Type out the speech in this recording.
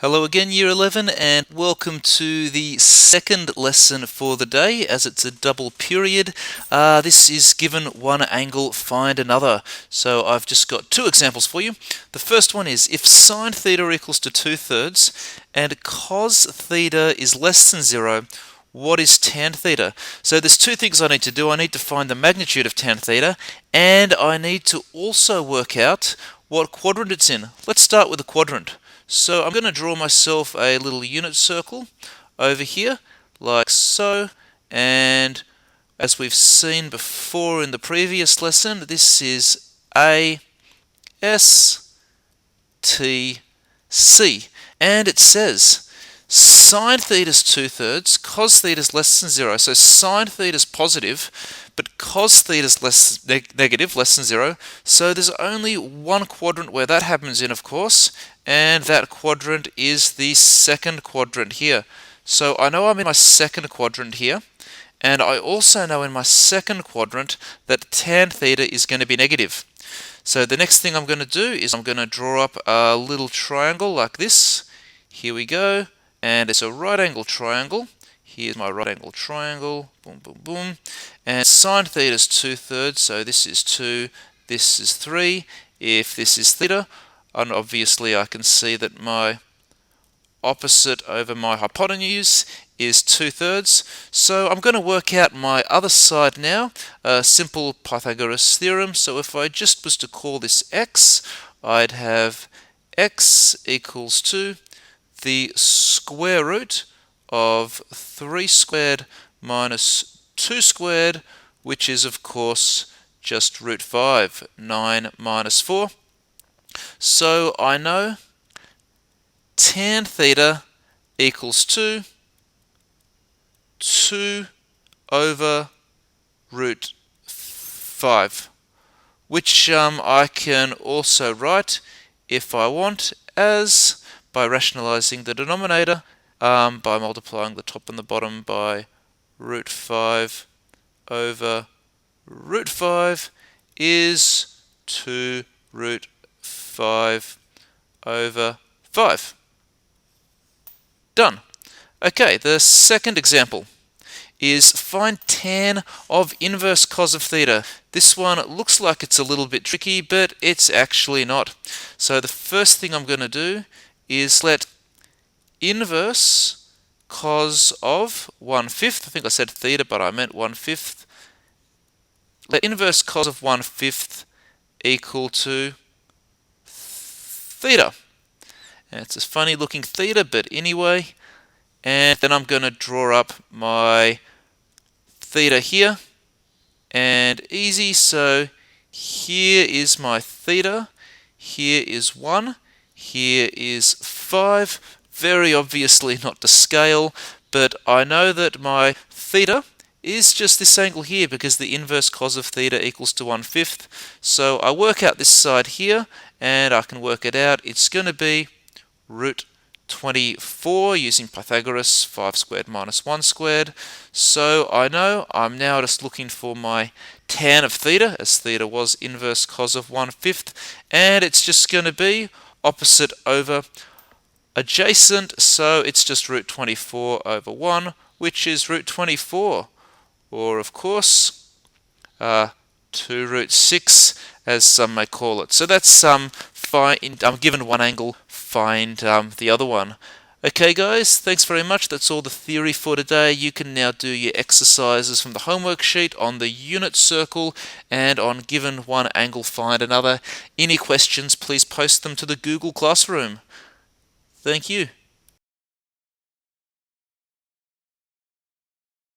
Hello again, Year 11, and welcome to the second lesson for the day, as it's a double period. This is given one angle, find another. So I've just got two examples for you. The first one is, if sine theta equals to 2/3 and cos theta is less than 0, what is tan theta? So there's two things I need to do. I need to find the magnitude of tan theta, and I need to also work out what quadrant it's in. Let's start with the quadrant. So I'm going to draw myself a little unit circle over here, like so, and as we've seen before in the previous lesson, this is A, S, T, C, and it says sine theta is 2/3, cos theta is less than 0. So sine theta is positive, but cos theta is negative, less than 0. So there's only one quadrant where that happens in, of course, and that quadrant is the second quadrant here. So I know I'm in my second quadrant here, and I also know in my second quadrant that tan theta is going to be negative. So the next thing I'm going to do is I'm going to draw up a little triangle like this. Here we go, and it's a right angle triangle. Here's my right angle triangle, boom, boom, boom. And sine theta is 2/3, so this is 2, this is 3. If this is theta, and obviously I can see that my opposite over my hypotenuse is 2/3. So I'm going to work out my other side now, a simple Pythagoras theorem. So if I just was to call this x, I'd have x equals to the square root of 3 squared minus 2 squared, which is of course just root 5, 9 minus 4. So I know tan theta equals to 2 over root 5, which I can also write, if I want, as by rationalizing the denominator, by multiplying the top and the bottom by root 5 over root 5 is 2 root 5 over 5. Done. Okay, the second example is find tan of inverse cos of theta. This one looks like it's a little bit tricky, but it's actually not. So the first thing I'm going to do is let inverse cos of 1/5, I think I said theta, but I meant 1/5. Let inverse cos of 1/5 equal to theta. And it's a funny looking theta, but anyway. And then I'm going to draw up my theta here, and easy. So here is my theta, here is 1, here is 5. Very obviously not to scale, but I know that my theta is just this angle here because the inverse cos of theta equals to 1/5. So I work out this side here, and I can work it out. It's going to be root 24 using Pythagoras, 5 squared minus 1 squared. So I know I'm now just looking for my tan of theta, as theta was inverse cos of 1/5, and it's just going to be opposite over adjacent, so it's just root 24 over 1, which is root 24, or of course 2 root 6, as some may call it. So that's I'm given one angle, find the other one. Okay guys, thanks very much. That's all the theory for today. You can now do your exercises from the homework sheet on the unit circle and on given one angle, find another. Any questions, please post them to the Google Classroom. Thank you.